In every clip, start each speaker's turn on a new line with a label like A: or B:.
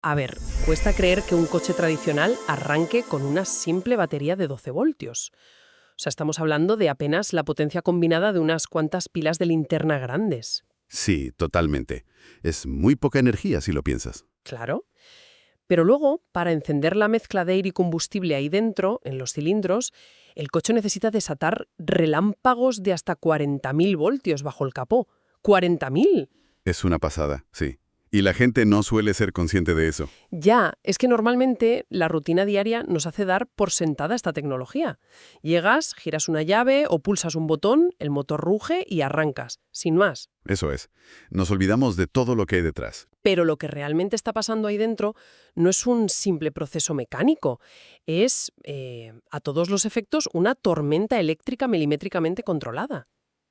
A: A ver, cuesta creer que un coche tradicional arranque con una simple batería de 12 voltios. O sea, estamos hablando de apenas la potencia combinada de unas cuantas pilas de linterna grandes.
B: Sí, totalmente. Es muy poca energía si lo piensas.
A: Claro. Pero luego, para encender la mezcla de aire y combustible ahí dentro, en los cilindros, el coche necesita desatar relámpagos de hasta 40.000 voltios bajo el capó. ¡40.000!
B: Es una pasada, sí. Y la gente no suele ser consciente de eso.
A: Ya, es que normalmente la rutina diaria nos hace dar por sentada esta tecnología. Llegas, giras una llave o pulsas un botón, el motor ruge y arrancas, sin más.
B: Eso es. Nos olvidamos de todo lo que hay detrás.
A: Pero lo que realmente está pasando ahí dentro no es un simple proceso mecánico, es, a todos los efectos, una tormenta eléctrica milimétricamente controlada.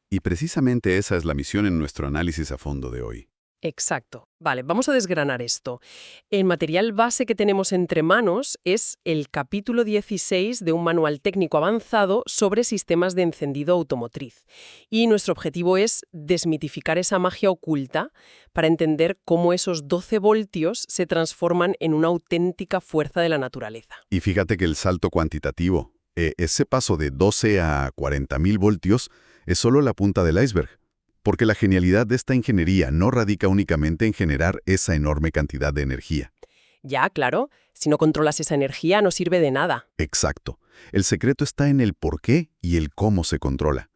B: Y precisamente esa es la misión en nuestro análisis a fondo de hoy.
A: Exacto. Vale, vamos a desgranar esto. El material base que tenemos entre manos es el capítulo 16 de un manual técnico avanzado sobre sistemas de encendido automotriz. Y nuestro objetivo es desmitificar esa magia oculta para entender cómo esos 12 voltios se transforman en una auténtica fuerza de la naturaleza.
B: Y fíjate que el salto cuantitativo, ese paso de 12 a 40.000 voltios, es solo la punta del iceberg. Porque la genialidad de esta ingeniería no radica únicamente en generar esa enorme cantidad de energía.
A: Ya, claro, si no controlas esa energía no sirve de nada.
B: Exacto. El secreto está en el por qué y el cómo se controla.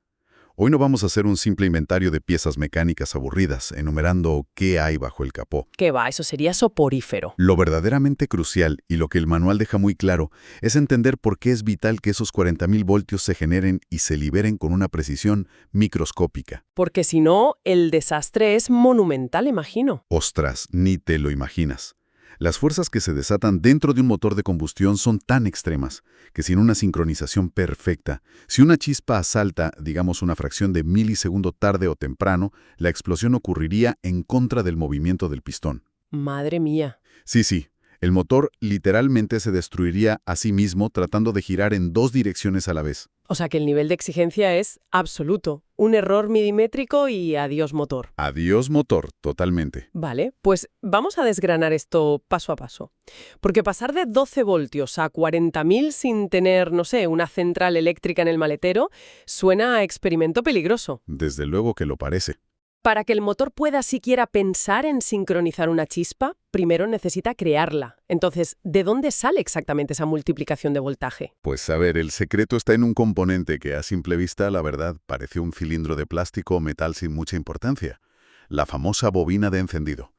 B: Hoy no vamos a hacer un simple inventario de piezas mecánicas aburridas, enumerando qué hay bajo el capó.
A: ¿Qué va? Eso sería soporífero.
B: Lo verdaderamente crucial, y lo que el manual deja muy claro, es entender por qué es vital que esos 40.000 voltios se generen y se liberen con una precisión microscópica.
A: Porque si no, el desastre es monumental, imagino.
B: Ostras, ni te lo imaginas. Las fuerzas que se desatan dentro de un motor de combustión son tan extremas que sin una sincronización perfecta, si una chispa asalta, digamos una fracción de milisegundo tarde o temprano, la explosión ocurriría en contra del movimiento del pistón.
A: Madre mía.
B: Sí, el motor literalmente se destruiría a sí mismo tratando de girar en dos direcciones a la vez.
A: O sea que el nivel de exigencia es absoluto. Un error milimétrico y adiós motor.
B: Adiós motor, totalmente.
A: Vale, pues vamos a desgranar esto paso a paso. Porque pasar de 12 voltios a 40.000 sin tener, no sé, una central eléctrica en el maletero, suena a experimento peligroso.
B: Desde luego que lo parece.
A: Para que el motor pueda siquiera pensar en sincronizar una chispa, primero necesita crearla. Entonces, ¿de dónde sale exactamente esa multiplicación de voltaje?
B: Pues a ver, el secreto está en un componente que a simple vista, la verdad, parece un cilindro de plástico o metal sin mucha importancia. La famosa bobina de encendido.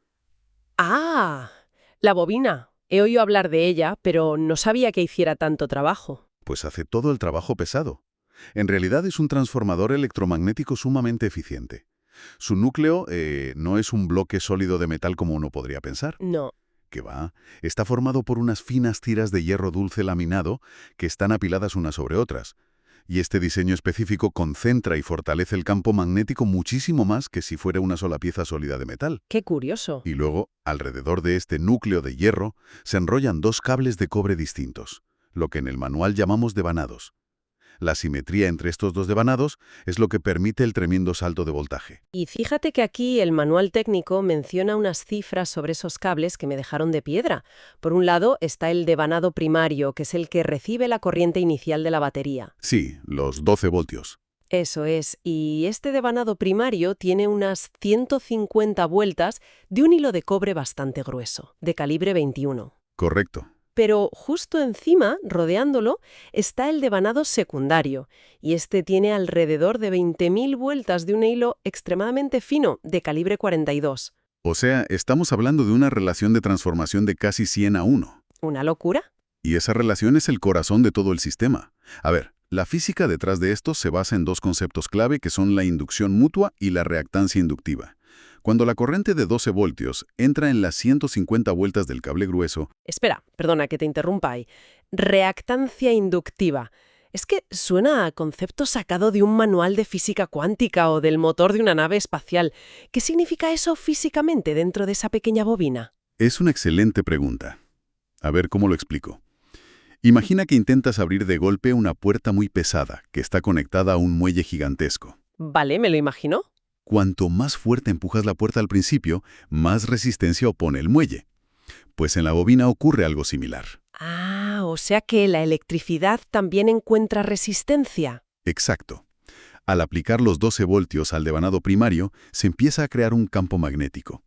A: ¡Ah! La bobina. He oído hablar de ella, pero no sabía que hiciera tanto trabajo.
B: Pues hace todo el trabajo pesado. En realidad es un transformador electromagnético sumamente eficiente. Su núcleo no es un bloque sólido de metal como uno podría pensar.
A: No.
B: Que va, está formado por unas finas tiras de hierro dulce laminado que están apiladas unas sobre otras. Y este diseño específico concentra y fortalece el campo magnético muchísimo más que si fuera una sola pieza sólida de metal.
A: ¡Qué curioso!
B: Y luego, alrededor de este núcleo de hierro, se enrollan dos cables de cobre distintos, lo que en el manual llamamos devanados. La simetría entre estos dos devanados es lo que permite el tremendo salto de voltaje.
A: Y fíjate que aquí el manual técnico menciona unas cifras sobre esos cables que me dejaron de piedra. Por un lado está el devanado primario, que es el que recibe la corriente inicial de la batería.
B: Sí, los 12 voltios.
A: Eso es, y este devanado primario tiene unas 150 vueltas de un hilo de cobre bastante grueso, de calibre 21.
B: Correcto.
A: Pero justo encima, rodeándolo, está el devanado secundario, y este tiene alrededor de 20.000 vueltas de un hilo extremadamente fino, de calibre 42.
B: O sea, estamos hablando de una relación de transformación de casi 100 a 1.
A: ¿Una locura?
B: Y esa relación es el corazón de todo el sistema. A ver, la física detrás de esto se basa en dos conceptos clave que son la inducción mutua y la reactancia inductiva. Cuando la corriente de 12 voltios entra en las 150 vueltas del cable grueso...
A: Espera, perdona que te interrumpa ahí. Reactancia inductiva. Es que suena a concepto sacado de un manual de física cuántica o del motor de una nave espacial. ¿Qué significa eso físicamente dentro de esa pequeña bobina?
B: Es una excelente pregunta. A ver cómo lo explico. Imagina que intentas abrir de golpe una puerta muy pesada que está conectada a un muelle gigantesco.
A: Vale, me lo imagino.
B: Cuanto más fuerte empujas la puerta al principio, más resistencia opone el muelle. Pues en la bobina ocurre algo similar.
A: Ah, o sea que la electricidad también encuentra resistencia.
B: Exacto. Al aplicar los 12 voltios al devanado primario, se empieza a crear un campo magnético.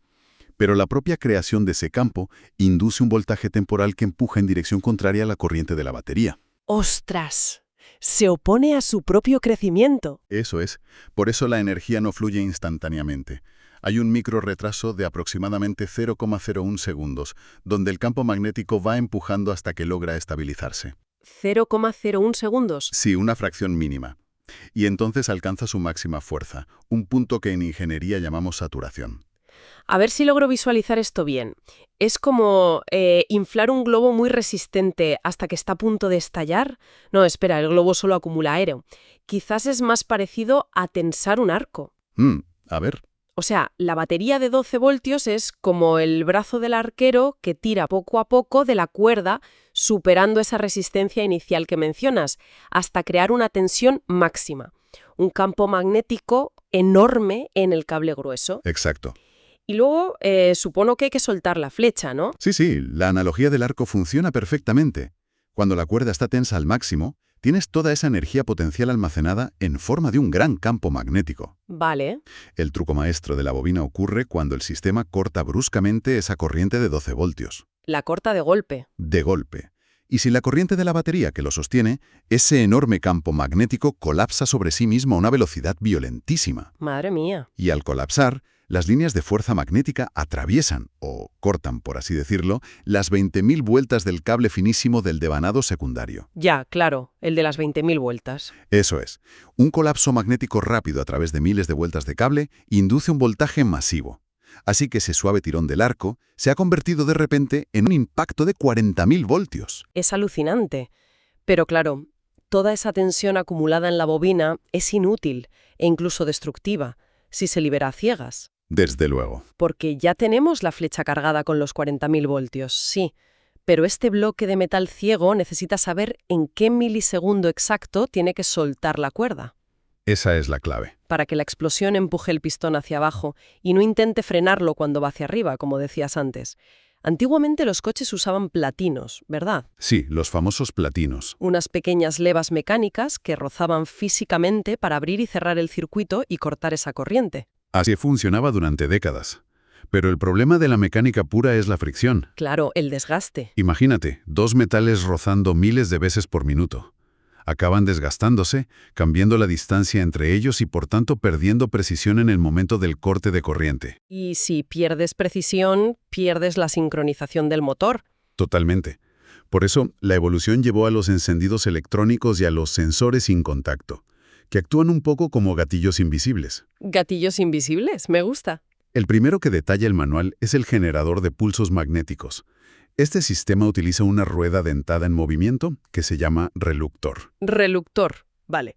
B: Pero la propia creación de ese campo induce un voltaje temporal que empuja en dirección contraria a la corriente de la batería.
A: ¡Ostras! Se opone a su propio crecimiento.
B: Eso es. Por eso la energía no fluye instantáneamente. Hay un micro retraso de aproximadamente 0,01 segundos, donde el campo magnético va empujando hasta que logra estabilizarse.
A: 0,01 segundos.
B: Sí, una fracción mínima. Y entonces alcanza su máxima fuerza, un punto que en ingeniería llamamos saturación.
A: A ver si logro visualizar esto bien. ¿Es como inflar un globo muy resistente hasta que está a punto de estallar? No, espera, el globo solo acumula aire. Quizás es más parecido a tensar un arco.
B: A ver.
A: O sea, la batería de 12 voltios es como el brazo del arquero que tira poco a poco de la cuerda, superando esa resistencia inicial que mencionas, hasta crear una tensión máxima. Un campo magnético enorme en el cable grueso.
B: Exacto.
A: Y luego, supongo que hay que soltar la flecha, ¿no?
B: Sí, la analogía del arco funciona perfectamente. Cuando la cuerda está tensa al máximo, tienes toda esa energía potencial almacenada en forma de un gran campo magnético.
A: Vale.
B: El truco maestro de la bobina ocurre cuando el sistema corta bruscamente esa corriente de 12 voltios.
A: La corta de golpe.
B: De golpe. Y sin la corriente de la batería que lo sostiene, ese enorme campo magnético colapsa sobre sí mismo a una velocidad violentísima.
A: Madre mía.
B: Y al colapsar, las líneas de fuerza magnética atraviesan, o cortan, por así decirlo, las 20.000 vueltas del cable finísimo del devanado secundario.
A: Ya, claro, el de las 20.000 vueltas.
B: Eso es. Un colapso magnético rápido a través de miles de vueltas de cable induce un voltaje masivo. Así que ese suave tirón del arco se ha convertido de repente en un impacto de 40.000 voltios.
A: Es alucinante. Pero claro, toda esa tensión acumulada en la bobina es inútil e incluso destructiva si se libera a ciegas.
B: Desde luego.
A: Porque ya tenemos la flecha cargada con los 40.000 voltios, sí. Pero este bloque de metal ciego necesita saber en qué milisegundo exacto tiene que soltar la cuerda.
B: Esa es la clave.
A: Para que la explosión empuje el pistón hacia abajo y no intente frenarlo cuando va hacia arriba, como decías antes. Antiguamente los coches usaban platinos, ¿verdad?
B: Sí, los famosos platinos.
A: Unas pequeñas levas mecánicas que rozaban físicamente para abrir y cerrar el circuito y cortar esa corriente.
B: Así funcionaba durante décadas. Pero el problema de la mecánica pura es la fricción.
A: Claro, el desgaste.
B: Imagínate, dos metales rozando miles de veces por minuto. Acaban desgastándose, cambiando la distancia entre ellos y por tanto perdiendo precisión en el momento del corte de corriente.
A: Y si pierdes precisión, pierdes la sincronización del motor.
B: Totalmente. Por eso, la evolución llevó a los encendidos electrónicos y a los sensores sin contacto, que actúan un poco como gatillos invisibles.
A: Gatillos invisibles, me gusta.
B: El primero que detalla el manual es el generador de pulsos magnéticos. Este sistema utiliza una rueda dentada en movimiento que se llama reluctor.
A: Reluctor, vale.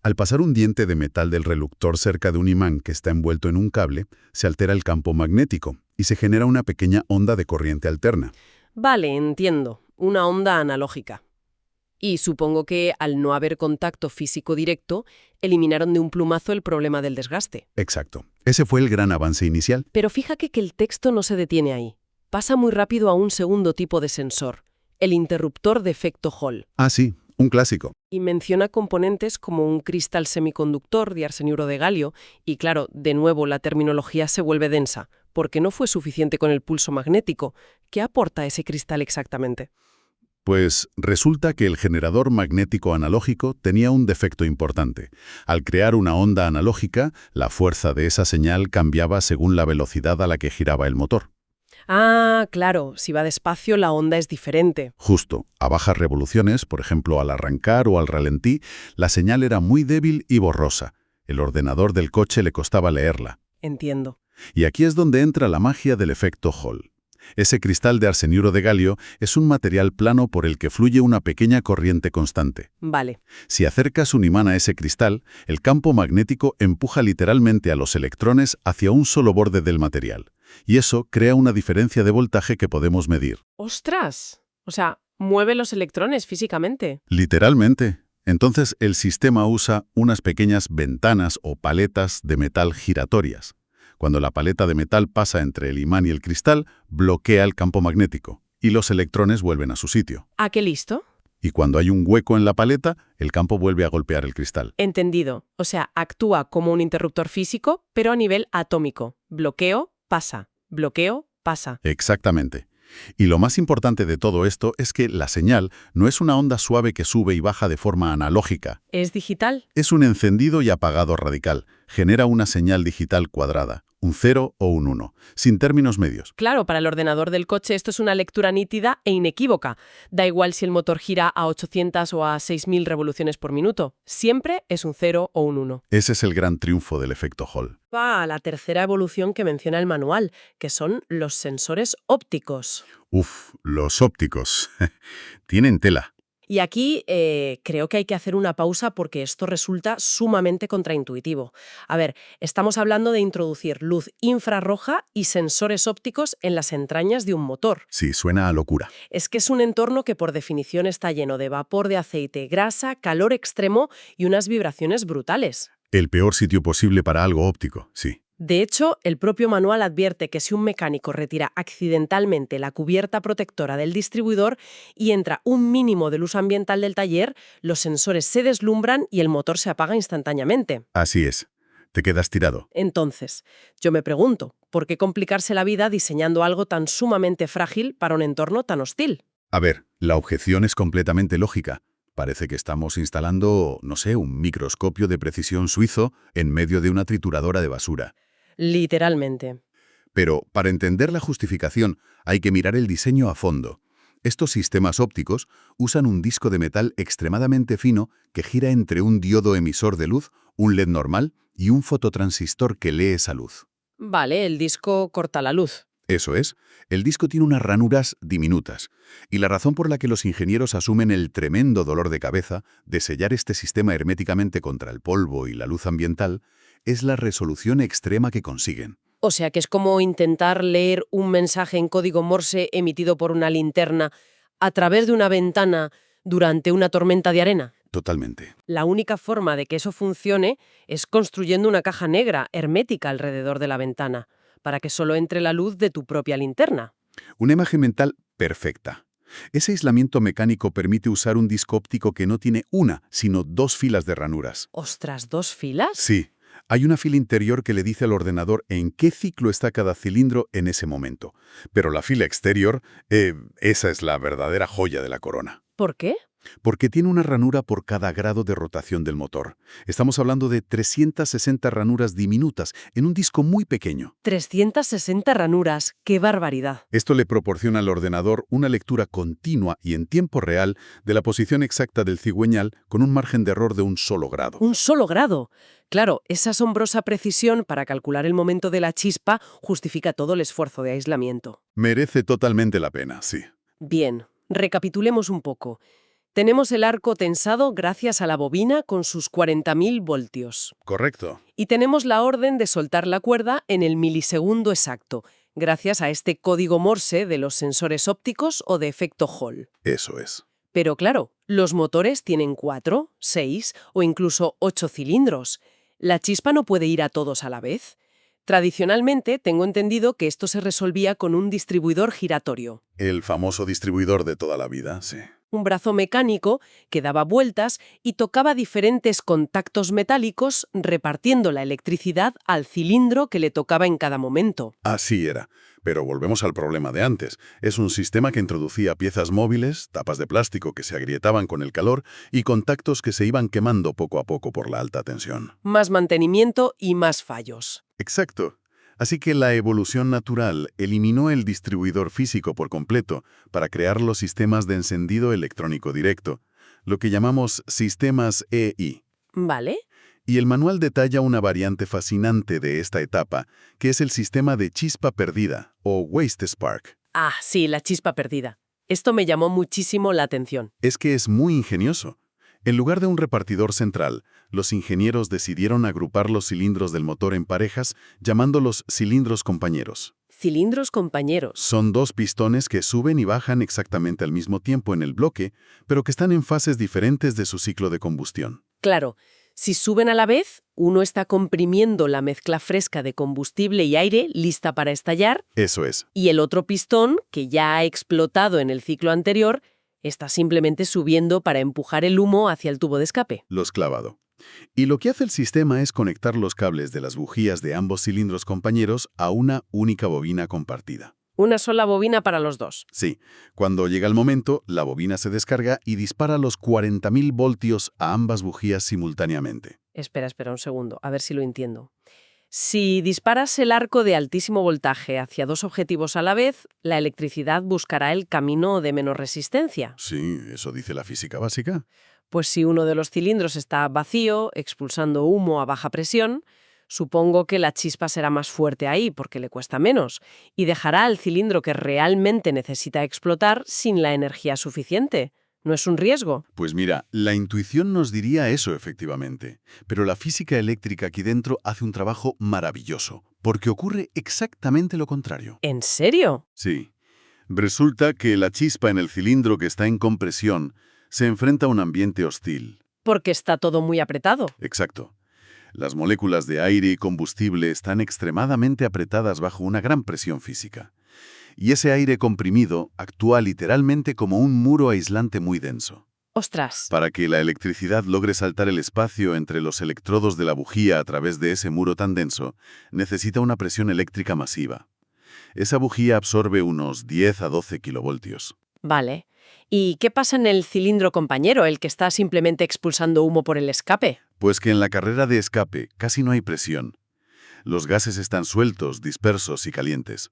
B: Al pasar un diente de metal del reluctor cerca de un imán que está envuelto en un cable, se altera el campo magnético y se genera una pequeña onda de corriente alterna.
A: Vale, entiendo. Una onda analógica. Y supongo que, al no haber contacto físico directo, eliminaron de un plumazo el problema del desgaste.
B: Exacto. Ese fue el gran avance inicial.
A: Pero fíjate que el texto no se detiene ahí. Pasa muy rápido a un segundo tipo de sensor, el interruptor de efecto Hall.
B: Ah, sí, un clásico.
A: Y menciona componentes como un cristal semiconductor de arseniuro de galio, y claro, de nuevo la terminología se vuelve densa, porque no fue suficiente con el pulso magnético. ¿Qué aporta ese cristal exactamente?
B: Pues resulta que el generador magnético analógico tenía un defecto importante. Al crear una onda analógica, la fuerza de esa señal cambiaba según la velocidad a la que giraba el motor.
A: Ah, claro, si va despacio la onda es diferente.
B: Justo, a bajas revoluciones, por ejemplo al arrancar o al ralentí, la señal era muy débil y borrosa. El ordenador del coche le costaba leerla.
A: Entiendo.
B: Y aquí es donde entra la magia del efecto Hall. Ese cristal de arseniuro de galio es un material plano por el que fluye una pequeña corriente constante.
A: Vale.
B: Si acercas un imán a ese cristal, el campo magnético empuja literalmente a los electrones hacia un solo borde del material. Y eso crea una diferencia de voltaje que podemos medir.
A: ¡Ostras! O sea, mueve los electrones físicamente.
B: Literalmente. Entonces el sistema usa unas pequeñas ventanas o paletas de metal giratorias. Cuando la paleta de metal pasa entre el imán y el cristal, bloquea el campo magnético, y los electrones vuelven a su sitio.
A: ¿A qué listo?
B: Y cuando hay un hueco en la paleta, el campo vuelve a golpear el cristal.
A: Entendido. O sea, actúa como un interruptor físico, pero a nivel atómico. Bloqueo, pasa. Bloqueo, pasa.
B: Exactamente. Y lo más importante de todo esto es que la señal no es una onda suave que sube y baja de forma analógica.
A: ¿Es digital?
B: Es un encendido y apagado radical. Genera una señal digital cuadrada, un 0 o un 1, sin términos medios.
A: Claro, para el ordenador del coche esto es una lectura nítida e inequívoca. Da igual si el motor gira a 800 o a 6000 revoluciones por minuto. Siempre es un 0 o un 1.
B: Ese es el gran triunfo del efecto Hall.
A: Va a la tercera evolución que menciona el manual, que son los sensores ópticos.
B: Uf, los ópticos. Tienen tela.
A: Y aquí creo que hay que hacer una pausa porque esto resulta sumamente contraintuitivo. A ver, estamos hablando de introducir luz infrarroja y sensores ópticos en las entrañas de un motor.
B: Sí, suena a locura.
A: Es que es un entorno que por definición está lleno de vapor de aceite, grasa, calor extremo y unas vibraciones brutales.
B: El peor sitio posible para algo óptico, sí.
A: De hecho, el propio manual advierte que si un mecánico retira accidentalmente la cubierta protectora del distribuidor y entra un mínimo de luz ambiental del taller, los sensores se deslumbran y el motor se apaga instantáneamente.
B: Así es. Te quedas tirado.
A: Entonces, yo me pregunto, ¿por qué complicarse la vida diseñando algo tan sumamente frágil para un entorno tan hostil?
B: A ver, la objeción es completamente lógica. Parece que estamos instalando, no sé, un microscopio de precisión suizo en medio de una trituradora de basura.
A: Literalmente.
B: Pero para entender la justificación hay que mirar el diseño a fondo. Estos sistemas ópticos usan un disco de metal extremadamente fino que gira entre un diodo emisor de luz, un LED normal y un fototransistor que lee esa luz.
A: Vale, el disco corta la luz.
B: Eso es, el disco tiene unas ranuras diminutas, y la razón por la que los ingenieros asumen el tremendo dolor de cabeza de sellar este sistema herméticamente contra el polvo y la luz ambiental es la resolución extrema que consiguen.
A: O sea que es como intentar leer un mensaje en código Morse emitido por una linterna a través de una ventana durante una tormenta de arena.
B: Totalmente.
A: La única forma de que eso funcione es construyendo una caja negra hermética alrededor de la ventana, para que solo entre la luz de tu propia linterna.
B: Una imagen mental perfecta. Ese aislamiento mecánico permite usar un disco óptico que no tiene una, sino dos filas de ranuras.
A: ¡Ostras, 2 filas!
B: Sí. Hay una fila interior que le dice al ordenador en qué ciclo está cada cilindro en ese momento. Pero la fila exterior, esa es la verdadera joya de la corona.
A: ¿Por qué?
B: Porque tiene una ranura por cada grado de rotación del motor. Estamos hablando de 360 ranuras diminutas en un disco muy pequeño.
A: 360 ranuras, ¡qué barbaridad!
B: Esto le proporciona al ordenador una lectura continua y en tiempo real de la posición exacta del cigüeñal con un margen de error de un solo grado.
A: ¡Un solo grado! Claro, esa asombrosa precisión para calcular el momento de la chispa justifica todo el esfuerzo de aislamiento.
B: Merece totalmente la pena, sí.
A: Bien, recapitulemos un poco. Tenemos el arco tensado gracias a la bobina con sus 40.000 voltios.
B: Correcto.
A: Y tenemos la orden de soltar la cuerda en el milisegundo exacto, gracias a este código Morse de los sensores ópticos o de efecto Hall.
B: Eso es.
A: Pero claro, los motores tienen 4, 6 o incluso 8 cilindros. ¿La chispa no puede ir a todos a la vez? Tradicionalmente, tengo entendido que esto se resolvía con un distribuidor giratorio.
B: El famoso distribuidor de toda la vida, sí.
A: Un brazo mecánico que daba vueltas y tocaba diferentes contactos metálicos repartiendo la electricidad al cilindro que le tocaba en cada momento.
B: Así era. Pero volvemos al problema de antes. Es un sistema que introducía piezas móviles, tapas de plástico que se agrietaban con el calor y contactos que se iban quemando poco a poco por la alta tensión.
A: Más mantenimiento y más fallos.
B: Exacto. Así que la evolución natural eliminó el distribuidor físico por completo para crear los sistemas de encendido electrónico directo, lo que llamamos sistemas EI.
A: ¿Vale?
B: Y el manual detalla una variante fascinante de esta etapa, que es el sistema de chispa perdida, o waste spark.
A: Ah, sí, la chispa perdida. Esto me llamó muchísimo la atención.
B: Es que es muy ingenioso. En lugar de un repartidor central, los ingenieros decidieron agrupar los cilindros del motor en parejas, llamándolos cilindros compañeros.
A: Cilindros compañeros.
B: Son dos pistones que suben y bajan exactamente al mismo tiempo en el bloque, pero que están en fases diferentes de su ciclo de combustión.
A: Claro, Si suben a la vez, uno está comprimiendo la mezcla fresca de combustible y aire lista para estallar,
B: Eso es.
A: y el otro pistón, que ya ha explotado en el ciclo anterior, está simplemente subiendo para empujar el humo hacia el tubo de escape.
B: Los clavado. Y lo que hace el sistema es conectar los cables de las bujías de ambos cilindros compañeros a una única bobina compartida.
A: Una sola bobina para los dos.
B: Sí, cuando llega el momento, la bobina se descarga y dispara los 40.000 voltios a ambas bujías simultáneamente.
A: Espera un segundo, a ver si lo entiendo. Si disparas el arco de altísimo voltaje hacia dos objetivos a la vez, la electricidad buscará el camino de menor resistencia.
B: Sí, eso dice la física básica.
A: Pues si uno de los cilindros está vacío, expulsando humo a baja presión, supongo que la chispa será más fuerte ahí porque le cuesta menos y dejará al cilindro que realmente necesita explotar sin la energía suficiente. ¿No es un riesgo?
B: Pues mira, la intuición nos diría eso efectivamente, pero la física eléctrica aquí dentro hace un trabajo maravilloso, porque ocurre exactamente lo contrario.
A: ¿En serio?
B: Sí. Resulta que la chispa en el cilindro que está en compresión se enfrenta a un ambiente hostil.
A: Porque está todo muy apretado.
B: Exacto. Las moléculas de aire y combustible están extremadamente apretadas bajo una gran presión física. Y ese aire comprimido actúa literalmente como un muro aislante muy denso.
A: ¡Ostras!
B: Para que la electricidad logre saltar el espacio entre los electrodos de la bujía a través de ese muro tan denso, necesita una presión eléctrica masiva. Esa bujía absorbe unos 10 a 12 kilovoltios.
A: Vale. ¿Y qué pasa en el cilindro compañero, el que está simplemente expulsando humo por el escape?
B: Pues que en la carrera de escape casi no hay presión. Los gases están sueltos, dispersos y calientes.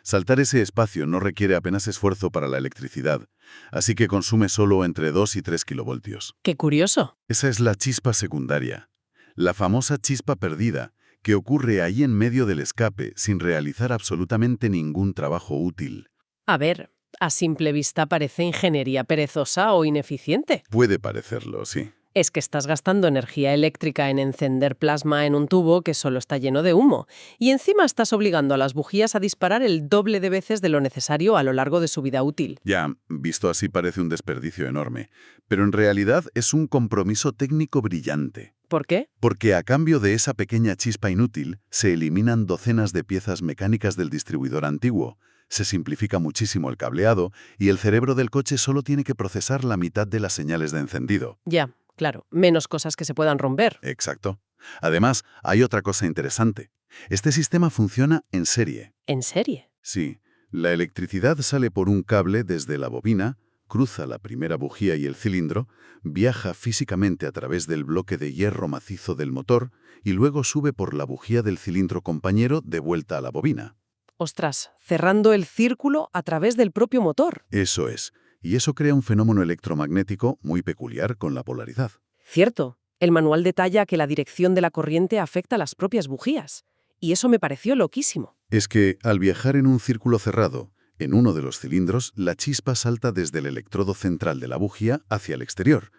B: Saltar ese espacio no requiere apenas esfuerzo para la electricidad, así que consume solo entre 2 y 3 kilovoltios.
A: ¡Qué curioso!
B: Esa es la chispa secundaria, la famosa chispa perdida, que ocurre ahí en medio del escape sin realizar absolutamente ningún trabajo útil.
A: A ver, a simple vista parece ingeniería perezosa o ineficiente.
B: Puede parecerlo, sí.
A: Es que estás gastando energía eléctrica en encender plasma en un tubo que solo está lleno de humo, y encima estás obligando a las bujías a disparar el doble de veces de lo necesario a lo largo de su vida útil.
B: Ya, visto así parece un desperdicio enorme, pero en realidad es un compromiso técnico brillante.
A: ¿Por qué?
B: Porque a cambio de esa pequeña chispa inútil, se eliminan docenas de piezas mecánicas del distribuidor antiguo, se simplifica muchísimo el cableado y el cerebro del coche solo tiene que procesar la mitad de las señales de encendido.
A: Ya, claro, menos cosas que se puedan romper.
B: Exacto. Además, hay otra cosa interesante. Este sistema funciona en serie.
A: ¿En serie?
B: Sí, la electricidad sale por un cable desde la bobina, cruza la primera bujía y el cilindro, viaja físicamente a través del bloque de hierro macizo del motor y luego sube por la bujía del cilindro compañero de vuelta a la bobina.
A: Ostras, cerrando el círculo a través del propio motor.
B: Eso es, y eso crea un fenómeno electromagnético muy peculiar con la polaridad.
A: Cierto, el manual detalla que la dirección de la corriente afecta a las propias bujías, y eso me pareció loquísimo.
B: Es que, al viajar en un círculo cerrado, en uno de los cilindros, la chispa salta desde el electrodo central de la bujía hacia el exterior,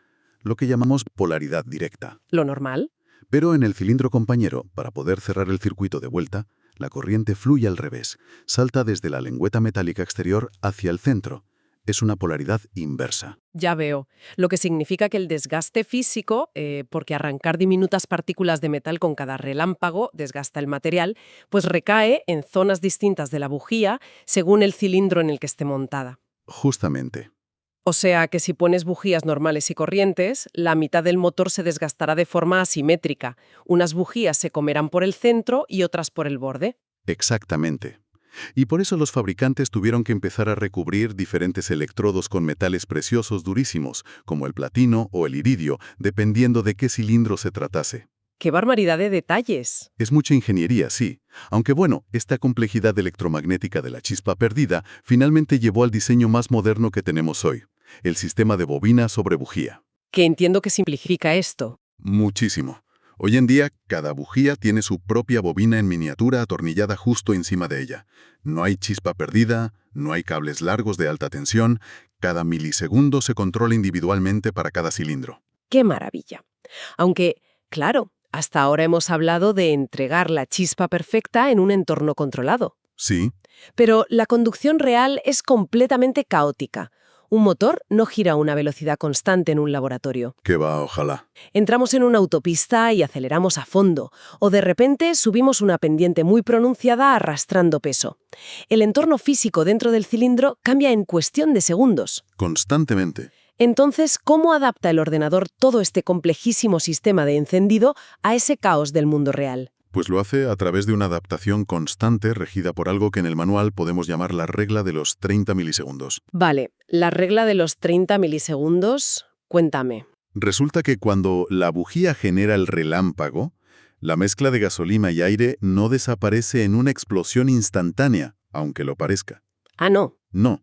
B: lo que llamamos polaridad directa.
A: ¿Lo normal?
B: Pero en el cilindro compañero, para poder cerrar el circuito de vuelta, la corriente fluye al revés, salta desde la lengüeta metálica exterior hacia el centro. Es una polaridad inversa.
A: Ya veo, lo que significa que el desgaste físico, porque arrancar diminutas partículas de metal con cada relámpago desgasta el material, pues recae en zonas distintas de la bujía según el cilindro en el que esté montada.
B: Justamente.
A: O sea que si pones bujías normales y corrientes, la mitad del motor se desgastará de forma asimétrica. Unas bujías se comerán por el centro y otras por el borde.
B: Exactamente. Y por eso los fabricantes tuvieron que empezar a recubrir diferentes electrodos con metales preciosos durísimos, como el platino o el iridio, dependiendo de qué cilindro se tratase.
A: ¡Qué barbaridad de detalles!
B: Es mucha ingeniería, sí. Aunque bueno, esta complejidad electromagnética de la chispa perdida finalmente llevó al diseño más moderno que tenemos hoy, el sistema de bobina sobre bujía.
A: Que entiendo que simplifica esto.
B: Muchísimo. Hoy en día, cada bujía tiene su propia bobina en miniatura atornillada justo encima de ella. No hay chispa perdida, no hay cables largos de alta tensión, cada milisegundo se controla individualmente para cada cilindro.
A: ¡Qué maravilla! Aunque, claro, hasta ahora hemos hablado de entregar la chispa perfecta en un entorno controlado.
B: Sí,
A: Pero la conducción real es completamente caótica. Un motor no gira a una velocidad constante en un laboratorio.
B: Que va, ojalá.
A: Entramos en una autopista y aceleramos a fondo, o de repente subimos una pendiente muy pronunciada arrastrando peso. El entorno físico dentro del cilindro cambia en cuestión de segundos.
B: Constantemente.
A: Entonces, ¿cómo adapta el ordenador todo este complejísimo sistema de encendido a ese caos del mundo real?
B: Pues lo hace a través de una adaptación constante regida por algo que en el manual podemos llamar la regla de los 30 milisegundos.
A: Vale, la regla de los 30 milisegundos, cuéntame.
B: Resulta que cuando la bujía genera el relámpago, la mezcla de gasolina y aire no desaparece en una explosión instantánea, aunque lo parezca.
A: Ah, no.
B: No.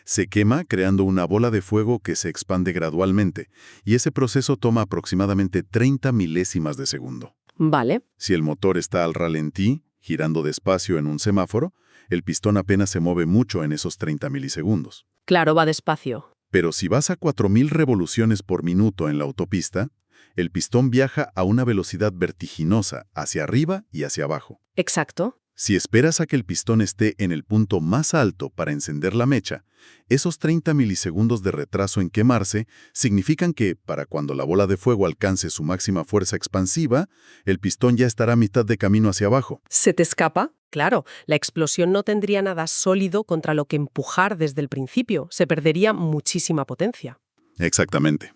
B: Se quema creando una bola de fuego que se expande gradualmente, y ese proceso toma aproximadamente 30 milésimas de segundo.
A: Vale.
B: Si el motor está al ralentí, girando despacio en un semáforo, el pistón apenas se mueve mucho en esos 30 milisegundos.
A: Claro, va despacio.
B: Pero si vas a 4000 revoluciones por minuto en la autopista, el pistón viaja a una velocidad vertiginosa hacia arriba y hacia abajo.
A: Exacto.
B: Si esperas a que el pistón esté en el punto más alto para encender la mecha, esos 30 milisegundos de retraso en quemarse significan que, para cuando la bola de fuego alcance su máxima fuerza expansiva, el pistón ya estará a mitad de camino hacia abajo.
A: ¿Se te escapa? Claro, la explosión no tendría nada sólido contra lo que empujar desde el principio. Se perdería muchísima potencia.
B: Exactamente.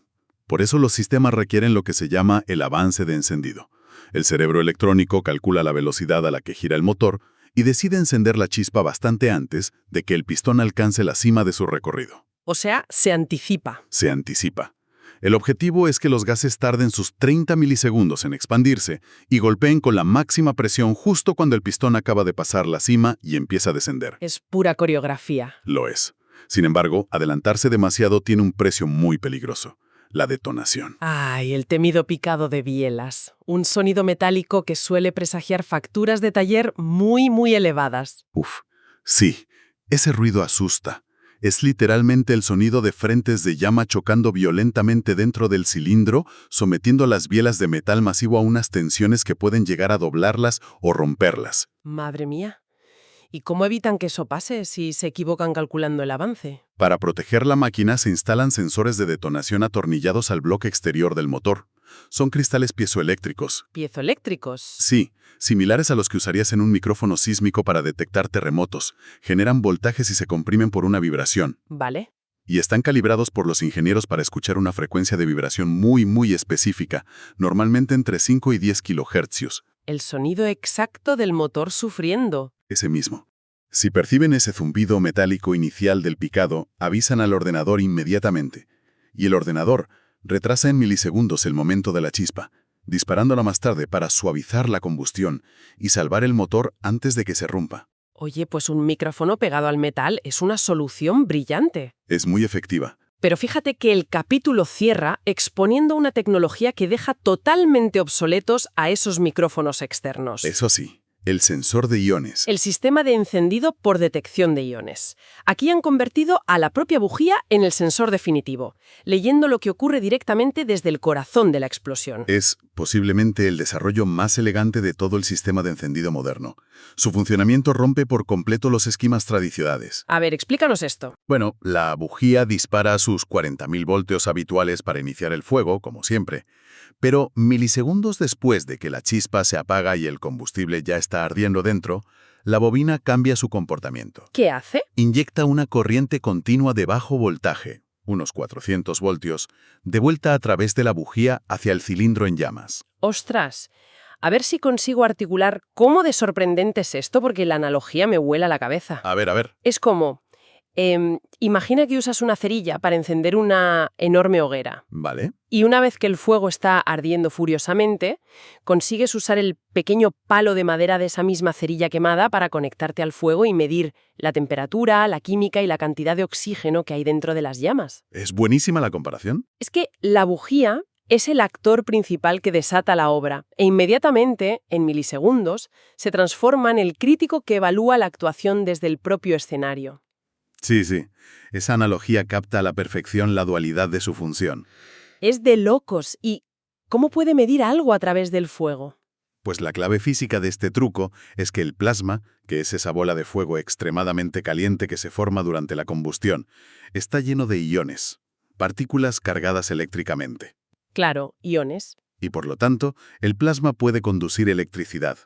B: Por eso los sistemas requieren lo que se llama el avance de encendido. El cerebro electrónico calcula la velocidad a la que gira el motor y decide encender la chispa bastante antes de que el pistón alcance la cima de su recorrido.
A: O sea, se anticipa.
B: Se anticipa. El objetivo es que los gases tarden sus 30 milisegundos en expandirse y golpeen con la máxima presión justo cuando el pistón acaba de pasar la cima y empieza a descender.
A: Es pura coreografía.
B: Lo es. Sin embargo, adelantarse demasiado tiene un precio muy peligroso: la detonación.
A: Ay, el temido picado de bielas. Un sonido metálico que suele presagiar facturas de taller muy elevadas.
B: Sí, ese ruido asusta. Es literalmente el sonido de frentes de llama chocando violentamente dentro del cilindro, sometiendo las bielas de metal masivo a unas tensiones que pueden llegar a doblarlas o romperlas.
A: Madre mía. ¿Y cómo evitan que eso pase si se equivocan calculando el avance?
B: Para proteger la máquina se instalan sensores de detonación atornillados al bloque exterior del motor. Son cristales piezoeléctricos.
A: ¿Piezoeléctricos?
B: Sí, similares a los que usarías en un micrófono sísmico para detectar terremotos. Generan voltajes y se comprimen por una vibración.
A: Vale.
B: Y están calibrados por los ingenieros para escuchar una frecuencia de vibración muy específica, normalmente entre 5 y 10 kilohercios.
A: El sonido exacto del motor sufriendo.
B: Ese mismo. Si perciben ese zumbido metálico inicial del picado, avisan al ordenador inmediatamente. Y el ordenador retrasa en milisegundos el momento de la chispa, disparándola más tarde para suavizar la combustión y salvar el motor antes de que se rompa.
A: Oye, pues un micrófono pegado al metal es una solución brillante.
B: Es muy efectiva.
A: Pero fíjate que el capítulo cierra exponiendo una tecnología que deja totalmente obsoletos a esos micrófonos externos.
B: Eso sí. El sensor de iones.
A: El sistema de encendido por detección de iones. Aquí han convertido a la propia bujía en el sensor definitivo, leyendo lo que ocurre directamente desde el corazón de la explosión.
B: Es posiblemente el desarrollo más elegante de todo el sistema de encendido moderno. Su funcionamiento rompe por completo los esquemas tradicionales.
A: A ver, explícanos esto.
B: Bueno, la bujía dispara sus 40.000 voltios habituales para iniciar el fuego, como siempre. Pero milisegundos después de que la chispa se apaga y el combustible ya está ardiendo dentro, la bobina cambia su comportamiento.
A: ¿Qué hace?
B: Inyecta una corriente continua de bajo voltaje, unos 400 voltios, de vuelta a través de la bujía hacia el cilindro en llamas.
A: ¡Ostras! A ver si consigo articular cómo de sorprendente es esto, porque la analogía me vuela la cabeza.
B: A ver.
A: Es como... imagina que usas una cerilla para encender una enorme hoguera.
B: Vale.
A: Y una vez que el fuego está ardiendo furiosamente, consigues usar el pequeño palo de madera de esa misma cerilla quemada para conectarte al fuego y medir la temperatura, la química y la cantidad de oxígeno que hay dentro de las llamas.
B: Es buenísima la comparación.
A: Es que la bujía es el actor principal que desata la obra e inmediatamente, en milisegundos, se transforma en el crítico que evalúa la actuación desde el propio escenario.
B: Sí. Esa analogía capta a la perfección la dualidad de su función.
A: Es de locos. ¿Y cómo puede medir algo a través del fuego?
B: Pues la clave física de este truco es que el plasma, que es esa bola de fuego extremadamente caliente que se forma durante la combustión, está lleno de iones, partículas cargadas eléctricamente.
A: Claro, iones.
B: Y por lo tanto, el plasma puede conducir electricidad.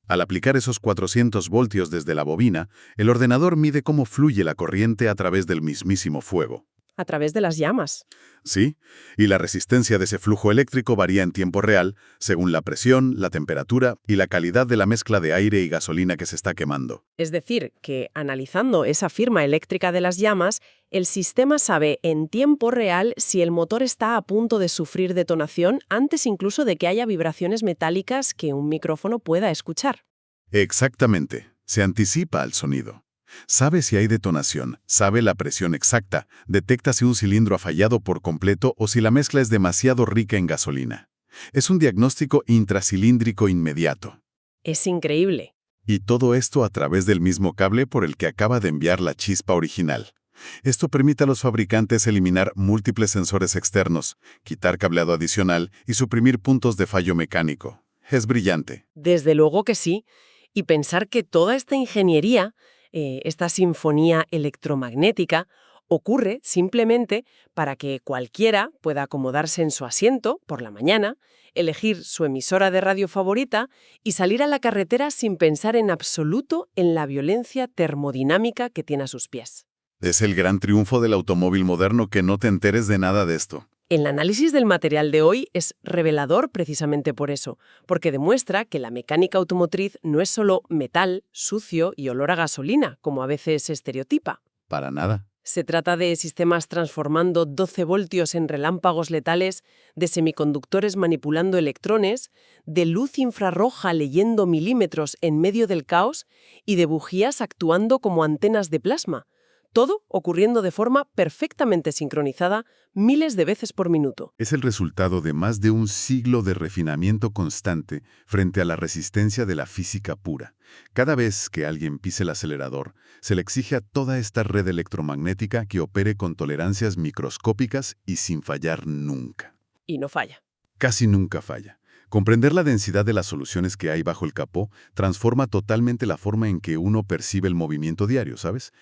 B: Al aplicar esos 400 voltios desde la bobina, el ordenador mide cómo fluye la corriente a través del mismísimo fuego.
A: A través de las llamas.
B: Sí, y la resistencia de ese flujo eléctrico varía en tiempo real según la presión, la temperatura y la calidad de la mezcla de aire y gasolina que se está quemando.
A: Es decir, que analizando esa firma eléctrica de las llamas, el sistema sabe en tiempo real si el motor está a punto de sufrir detonación antes incluso de que haya vibraciones metálicas que un micrófono pueda escuchar.
B: Exactamente, se anticipa al sonido. Sabe si hay detonación, sabe la presión exacta, detecta si un cilindro ha fallado por completo o si la mezcla es demasiado rica en gasolina. Es un diagnóstico intracilíndrico inmediato.
A: Es increíble.
B: Y todo esto a través del mismo cable por el que acaba de enviar la chispa original. Esto permite a los fabricantes eliminar múltiples sensores externos, quitar cableado adicional y suprimir puntos de fallo mecánico. Es brillante.
A: Desde luego que sí. Y pensar que toda esta ingeniería, esta sinfonía electromagnética, ocurre simplemente para que cualquiera pueda acomodarse en su asiento por la mañana, elegir su emisora de radio favorita y salir a la carretera sin pensar en absoluto en la violencia termodinámica que tiene a sus pies.
B: Es el gran triunfo del automóvil moderno que no te enteres de nada de esto.
A: El análisis del material de hoy es revelador precisamente por eso, porque demuestra que la mecánica automotriz no es solo metal, sucio y olor a gasolina, como a veces se estereotipa.
B: Para nada.
A: Se trata de sistemas transformando 12 voltios en relámpagos letales, de semiconductores manipulando electrones, de luz infrarroja leyendo milímetros en medio del caos y de bujías actuando como antenas de plasma. Todo ocurriendo de forma perfectamente sincronizada miles de veces por minuto.
B: Es el resultado de más de un siglo de refinamiento constante frente a la resistencia de la física pura. Cada vez que alguien pise el acelerador, se le exige a toda esta red electromagnética que opere con tolerancias microscópicas y sin fallar nunca.
A: Y no falla.
B: Casi nunca falla. Comprender la densidad de las soluciones que hay bajo el capó transforma totalmente la forma en que uno percibe el movimiento diario, ¿sabes?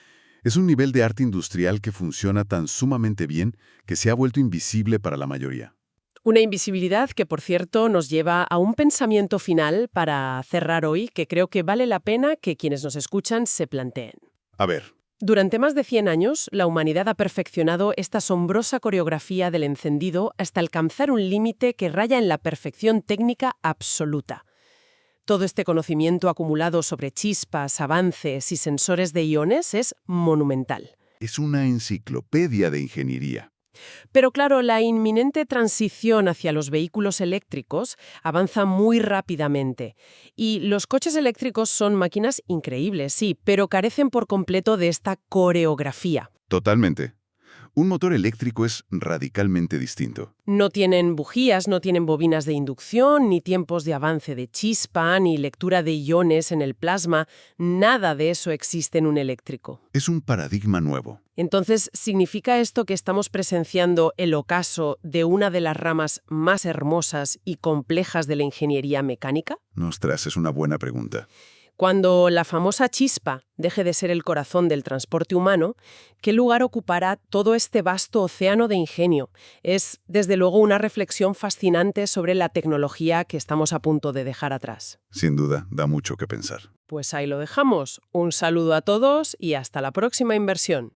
B: Es un nivel de arte industrial que funciona tan sumamente bien que se ha vuelto invisible para la mayoría.
A: Una invisibilidad que, por cierto, nos lleva a un pensamiento final para cerrar hoy que creo que vale la pena que quienes nos escuchan se planteen.
B: A ver.
A: Durante más de 100 años, la humanidad ha perfeccionado esta asombrosa coreografía del encendido hasta alcanzar un límite que raya en la perfección técnica absoluta. Todo este conocimiento acumulado sobre chispas, avances y sensores de iones es monumental.
B: Es una enciclopedia de ingeniería.
A: Pero claro, la inminente transición hacia los vehículos eléctricos avanza muy rápidamente. Y los coches eléctricos son máquinas increíbles, sí, pero carecen por completo de esta coreografía.
B: Totalmente. Un motor eléctrico es radicalmente distinto.
A: No tienen bujías, no tienen bobinas de inducción, ni tiempos de avance de chispa, ni lectura de iones en el plasma. Nada de eso existe en un eléctrico.
B: Es un paradigma nuevo.
A: Entonces, ¿significa esto que estamos presenciando el ocaso de una de las ramas más hermosas y complejas de la ingeniería mecánica?
B: Ostras, es una buena pregunta.
A: Cuando la famosa chispa deje de ser el corazón del transporte humano, ¿qué lugar ocupará todo este vasto océano de ingenio? Es, desde luego, una reflexión fascinante sobre la tecnología que estamos a punto de dejar atrás.
B: Sin duda, da mucho que pensar.
A: Pues ahí lo dejamos. Un saludo a todos y hasta la próxima inversión.